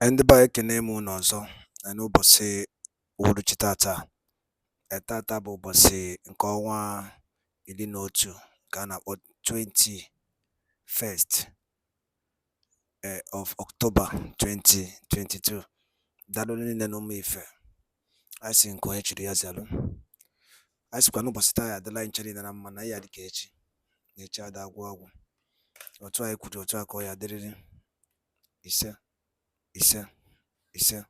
Ndị be anyị ekene m unu ọzọ n'ụbọchị uhuruchi tata. Tata bụ ụbọchị nke ọnwa 11 nke a na-akpọ 21st of October 2022. Daalụ niile na ụmụ ife, anyị sị nke onye chiri ya zalụ. Anyị sịkwa n'ụbọchị taa ya adịla anyị nche niile na mma, na ya dị ka echi na echi ada agwụ agwụ. Otu anyị kwuru otu a ka ọ ya dịrịrị. Ise ise.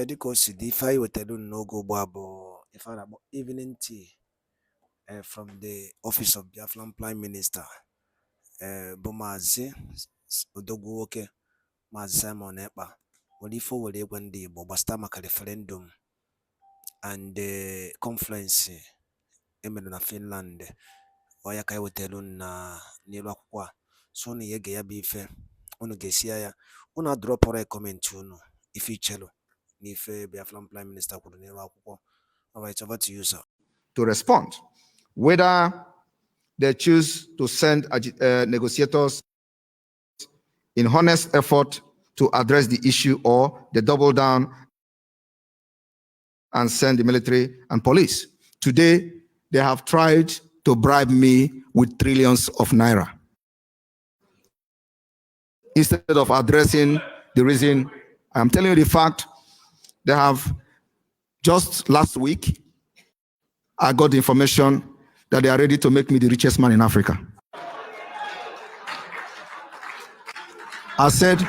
Dịka o si dị, ife anyị wetara unu n'oge ugbu a bụ ife a na-akpọ evening tea from the office of Biafran Prime Minister, bụ Maazị Odogwu nwoke Maazị Simon Ekpa, nwere ife o were egwe ndị Igbo gbasara maka referendum and conference emere na Finland. Ọ ya ka anyị wetara unu n'elu akwụkwọ a, so unu ya ege ya bụ ife, unu ga-esi ya, unu adrọpụrụ ya kọmentị unu ife ichelu n'ife Biafran Prime Minister kwuru n'elu akwụkwọ. All right, over to you, sir. To respond, whether they choose to send negotiators in honest effort to address the issue, or they double down and send the military and police. Today, they have tried to bribe me with trillions of naira, instead of addressing the reason. I'm telling you the fact. They have, just last week, I got the information that they are ready to make me the richest man in Africa. I said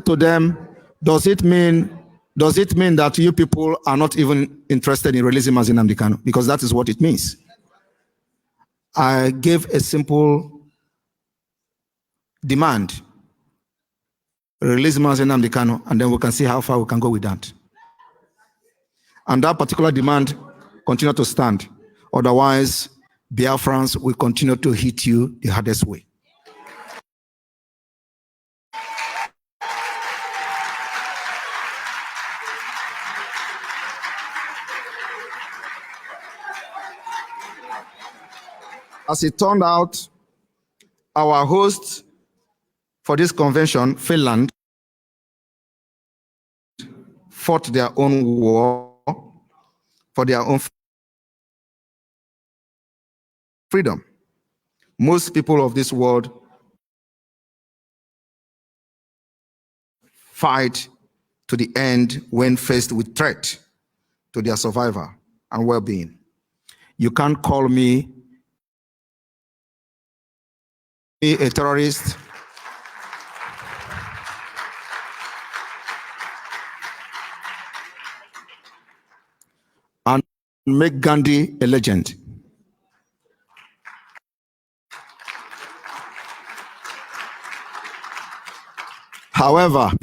to them, does it mean that you people are not even interested in releasing Mazi Nnamdi Kanu? Because that is what it means. I gave a simple demand: release Mazi Nnamdi Kanu, and then we can see how far we can go with that. And that particular demand continues to stand. Otherwise, Biafrans will continue to hit you the hardest way. As it turned out, our host for this convention, Finland, fought their own war for their own freedom. Most people of this world fight to the end when faced with threat to their survival and well-being. You can't call me a terrorist and make Gandhi a legend. However,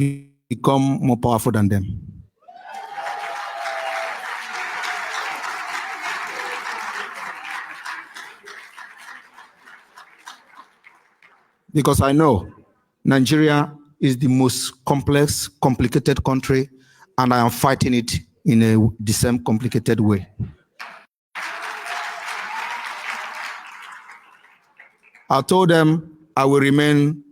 become more powerful than them. Because I know Nigeria is the most complex, complicated country, and I am fighting it in the same complicated way. I told them I will remain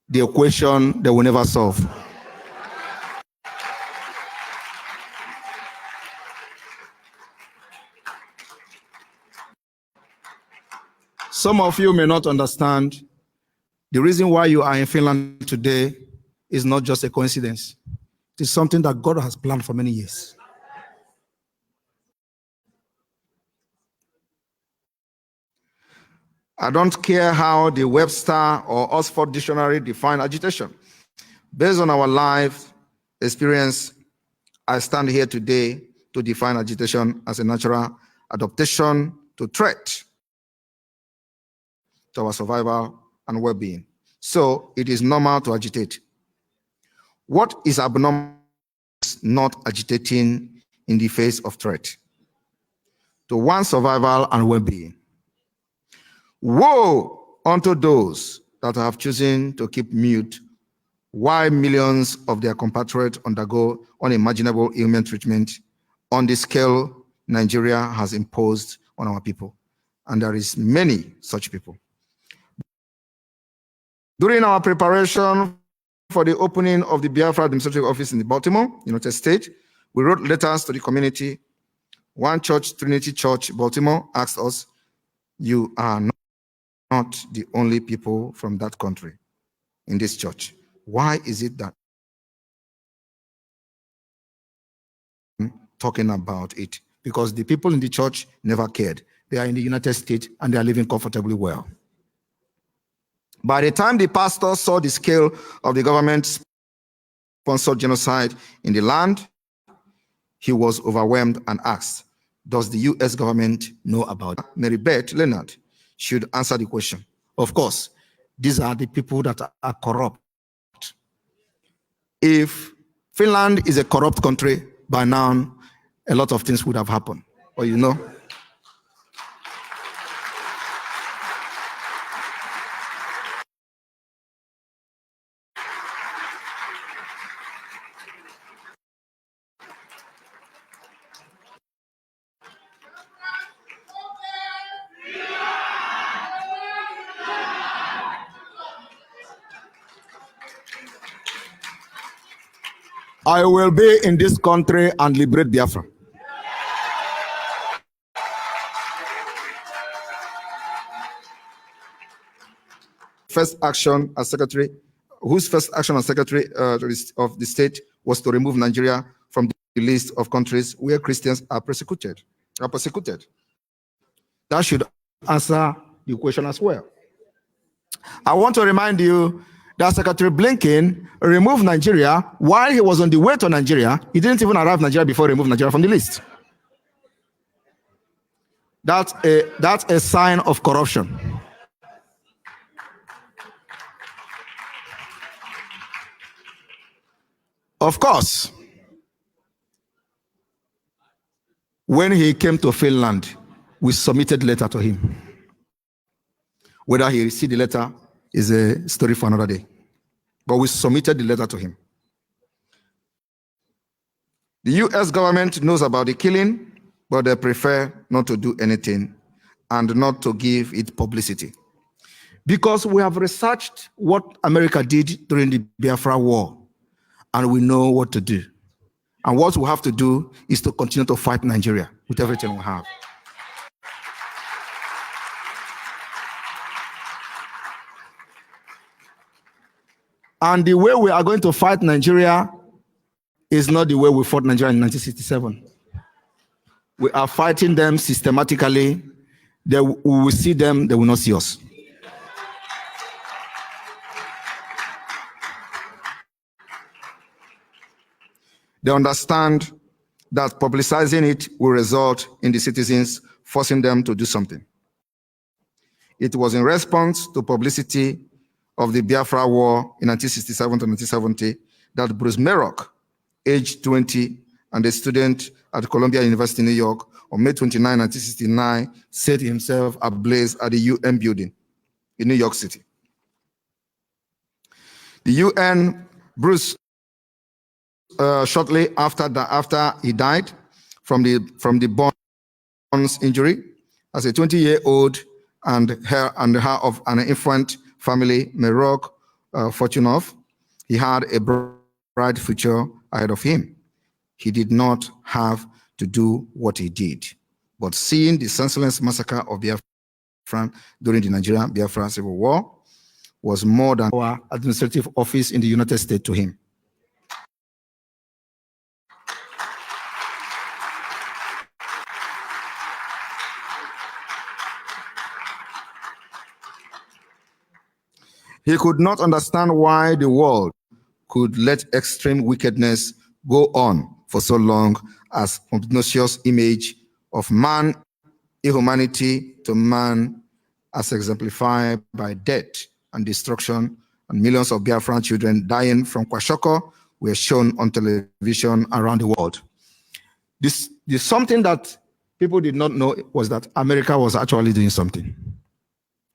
the equation they will never solve. Some of you may not understand the reason why you are in Finland today is not just a coincidence. It is something that God has planned for many years. I don't care how the Webster or Oxford Dictionary define agitation. Based on our life experience, I stand here today to define agitation as a natural adaptation to threat to our survival and well-being. So it is normal to agitate. What is abnormal is not agitating in the face of threat to one's survival and well-being. Woe unto those that have chosen to keep mute while millions of their compatriots undergo unimaginable ailment treatment on the scale Nigeria has imposed on our people. And there is many such people. During our preparation for the opening of the Biafra Administrative Office in Baltimore, United States, we wrote letters to the community. One church, Trinity Church, Baltimore, asked us, "You are not the only people from that country in this church. Why is it that talking about it?" Because the people in the church never cared. They are in the United States and they are living comfortably well. By the time the pastor saw the scale of the government-sponsored genocide in the land, he was overwhelmed and asked, "Does the U.S. government know about it?" Mary Beth Leonard should answer the question. Of course, these are the people that are corrupt. If Finland is a corrupt country, by now, a lot of things would have happened. But you know, I will be in this country and liberate Biafra. First action as secretary, whose first action as secretary of the state was to remove Nigeria from the list of countries where Christians are persecuted. That should answer the question as well. I want to remind you that Secretary Blinken removed Nigeria while he was on the way to Nigeria. He didn't even arrive in Nigeria before he removed Nigeria from the list. That's a sign of corruption. Of course, when he came to Finland, we submitted a letter to him. Whether he received the letter is a story for another day. But we submitted the letter to him. The US government knows about the killing, but they prefer not to do anything and not to give it publicity. Because we have researched what America did during the Biafra War, and we know what to do. And what we have to do is to continue to fight Nigeria with everything we have. And the way we are going to fight Nigeria is not the way we fought Nigeria in 1967. We are fighting them systematically. We will see them, they will not see us. They understand that publicizing it will result in the citizens forcing them to do something. It was in response to publicity of the Biafra War in 1967 to 1970 that Bruce Merrock, aged 20 and a student at Columbia University, New York, on May 29, 1969, set himself ablaze at the UN building in New York City. The UN, Bruce, shortly after he died from the burns injury, as a 20-year-old and her of an infant family, Merrock Fortunoff, he had a bright future ahead of him. He did not have to do what he did, but seeing the senseless massacre of Biafra during the Nigerian Biafra Civil War was more than our administrative office in the United States to him. He could not understand why the world could let extreme wickedness go on for so long, as obnoxious image of man inhumanity to man as exemplified by death and destruction, and millions of Biafran children dying from kwashiorkor were shown on television around the world. This something that people did not know was that America was actually doing something,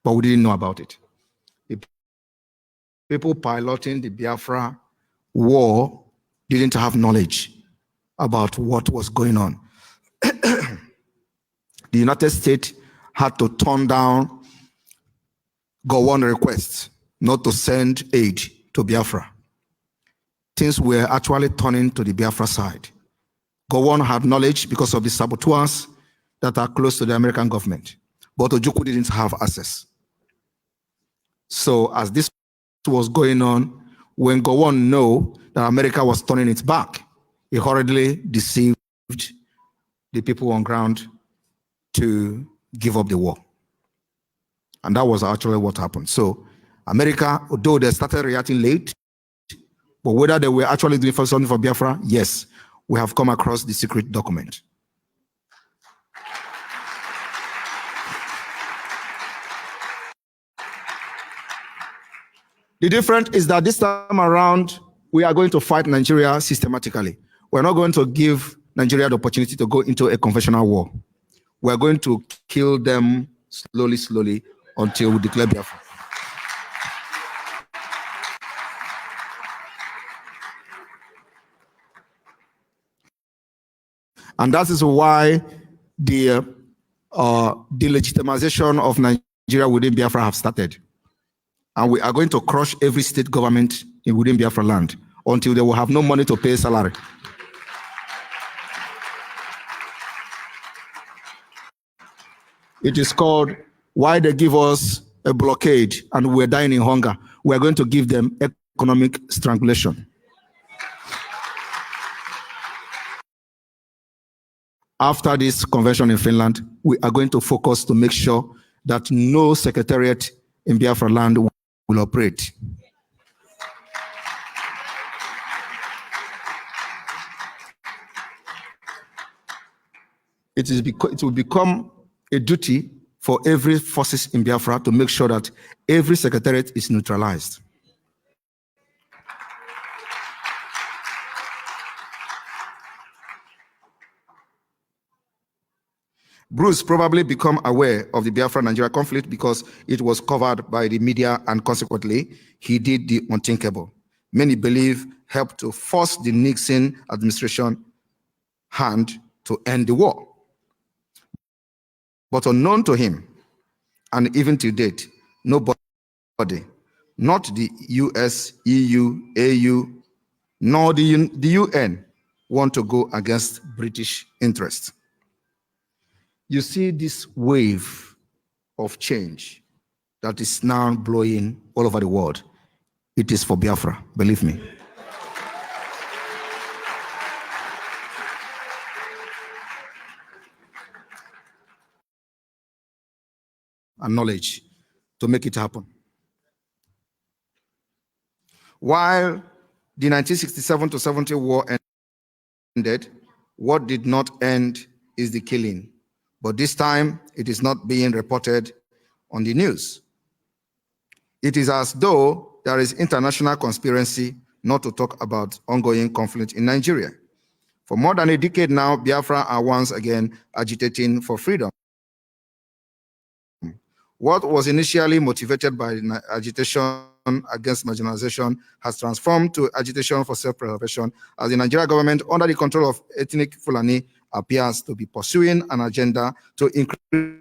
but we didn't know about it. The people piloting the Biafra war didn't have knowledge about what was going on. The United States had to turn down Gowon requests, not to send aid to Biafra. Things were actually turning to the Biafra side. Gowon had knowledge because of the saboteurs that are close to the American government, but Ojukwu didn't have access. So as this was going on, when Gowon knew that America was turning its back, he hurriedly deceived the people on ground to give up the war. And that was actually what happened. So America, although they started reacting late, but whether they were actually doing something for Biafra, yes, we have come across the secret document. The difference is that this time around, we are going to fight Nigeria systematically. We're not going to give Nigeria the opportunity to go into a conventional war. We're going to kill them slowly, until we declare Biafra. And that is why the legitimization of Nigeria within Biafra have started. And we are going to crush every state government within Biafra land until they will have no money to pay salary. It is called why they give us a blockade and we're dying in hunger. We're going to give them economic strangulation. After this convention in Finland, we are going to focus to make sure that no secretariat in Biafra land will operate. It will become a duty for every forces in Biafra to make sure that every secretariat is neutralized. Bruce probably become aware of the Biafra-Nigeria conflict because it was covered by the media, and consequently, he did the unthinkable. Many believe helped to force the Nixon administration hand to end the war. But unknown to him, and even to date, nobody, not the US, EU, AU, nor the UN, want to go against British interests. You see this wave of change that is now blowing all over the world. It is for Biafra, believe me. And knowledge to make it happen. While the 1967 to 70 war ended, what did not end is the killing. But this time, it is not being reported on the news. It is as though there is international conspiracy not to talk about ongoing conflict in Nigeria. For more than a decade now, Biafra are once again agitating for freedom. What was initially motivated by agitation against marginalization has transformed to agitation for self-preservation, as the Nigerian government, under the control of ethnic Fulani, appears to be pursuing an agenda to increase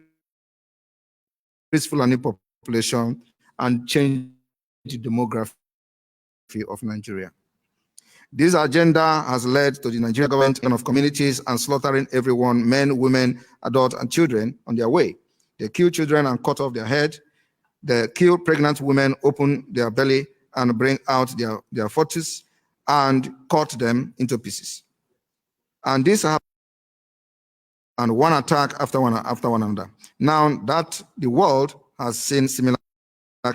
Fulani population and change the demography of Nigeria. This agenda has led to the Nigerian government of communities and slaughtering everyone, men, women, adults, and children on their way. They kill children and cut off their head. They kill pregnant women, open their belly, and bring out their fetus and cut them into pieces. And this happens, and one attack after one another. Now that the world has seen similar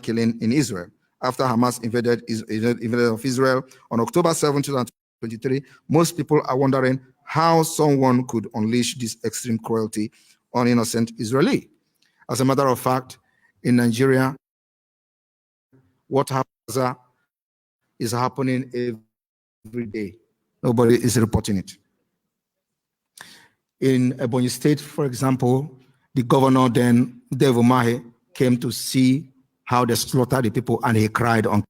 killing in Israel, after Hamas invaded of Israel on October 7, 2023, most people are wondering how someone could unleash this extreme cruelty on innocent Israeli. As a matter of fact, in Nigeria, what happens is happening every day. Nobody is reporting it. In Ebonyi State, for example, the governor then, Dave Umahi, came to see how they slaughtered the people, and he cried on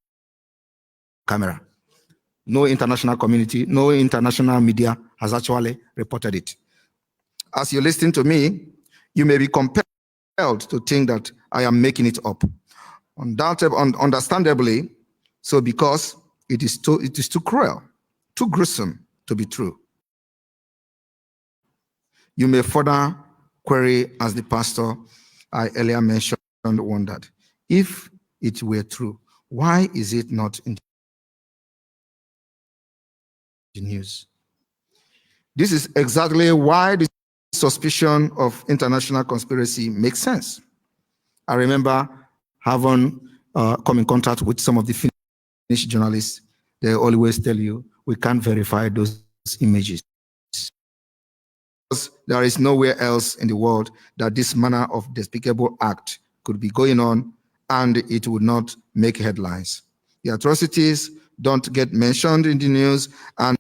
camera. No international community, no international media has actually reported it. As you listen to me, you may be compelled to think that I am making it up. Understandably, so because it is too cruel, too gruesome to be true. You may further query, as the pastor I earlier mentioned wondered, if it were true, why is it not in the news? This is exactly why the suspicion of international conspiracy makes sense. I remember having come in contact with some of the Finnish journalists. They always tell you, we can't verify those images. Because there is nowhere else in the world that this manner of despicable act could be going on and it would not make headlines. The atrocities don't get mentioned in the news, and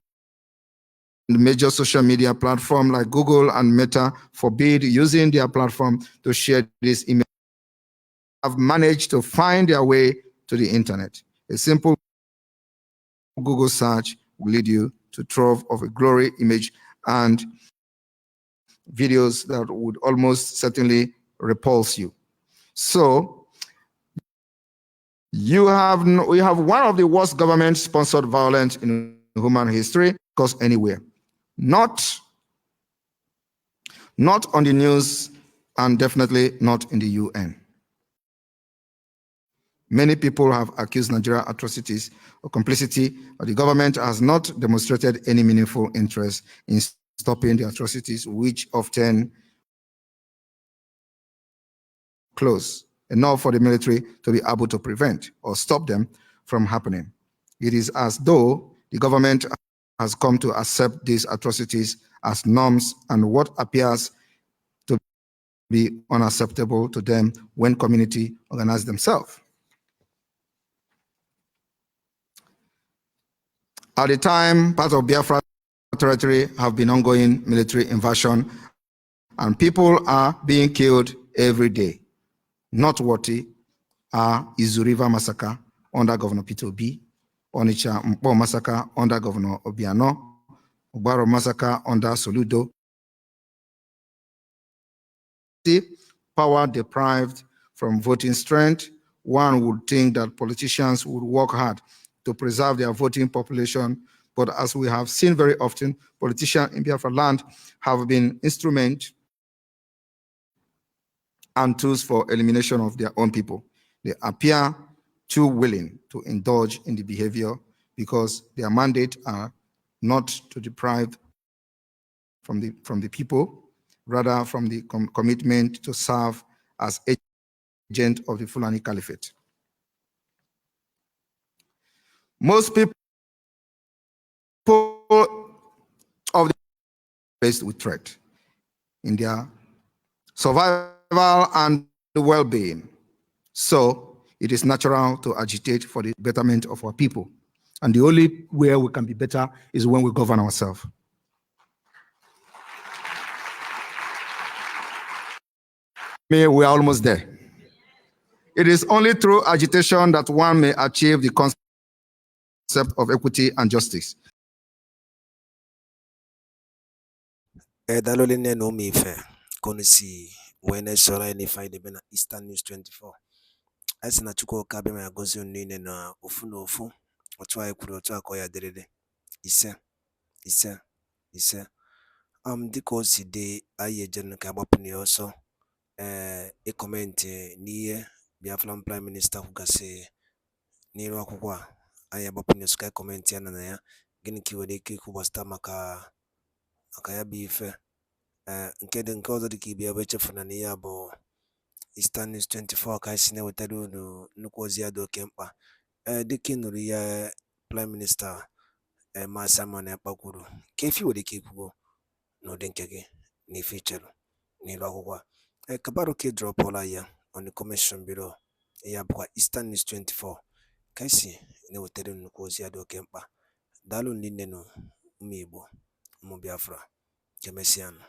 major social media platforms like Google and Meta forbid using their platform to share these images. Have managed to find their way to the internet. A simple Google search will lead you to trove of a glory image and videos that would almost certainly repulse you. So we have one of the worst government-sponsored violence in human history, because anywhere, not on the news, and definitely not in the UN. Many people have accused Nigeria atrocities of complicity, but the government has not demonstrated any meaningful interest in stopping the atrocities, which often close enough for the military to be able to prevent or stop them from happening. It is as though the government has come to accept these atrocities as norms and what appears to be unacceptable to them when community organize themselves. At the time, part of Biafra territory have been ongoing military invasion, and people are being killed every day. Noteworthy are Izu River massacre under Governor Peter Obi, Onitsha Mpo massacre under Governor Obiano, Ubaro massacre under Soludo. Power deprived from voting strength, one would think that politicians would work hard to preserve their voting population. But as we have seen very often, politicians in Biafra land have been instruments and tools for elimination of their own people. They appear too willing to indulge in the behavior because their mandate are not to deprive from the people, rather from the commitment to serve as agent of the Fulani Caliphate. Most people of the faced with threat in their survival and well-being. So it is natural to agitate for the betterment of our people. And the only way we can be better is when we govern ourselves. We are almost there. It is only through agitation that one may achieve the concept of equity and justice. Dalo linne no mi fe koni si wene sora ni faide bena Eastern News 24. Asi na chuko kabe ma yagozi onine na ofu na ofu. Otu a ekwuru otu a ko ya derede. Ise. Dịka o si dị anyị ejenu ka agbapụnye ọsọ ịkọmentị n'ihe Biafran Prime Minister kwugasị n'iru akwụkwọ a anyị agbapụnye ọsọ ka kọmentị ya na ya gịnị ka ị nwere ike ikwu gbasata maka ya bụ ife nke ọzọ dịka ibe ya bụ echefuna na ya bụ Eastern News 24 ka anyị si na-ewetara unu nnukwu ozi ya dị oke mkpa dịka ị nụrụ ya Prime Minister ma Simon Ekpa kwuru ka efi nwere ike ikwugo n'ụdị nke gị n'ife ichere n'ilu akwụkwọ a Kabaro ka dropụla ya on the commission below ya bụkwa Eastern News 24 ka esi na-ewetara nnukwu ozi ya dị oke mkpa. Daalụ ndị nne na ụmụ Igbo, ụmụ Biafra, kemesianụ.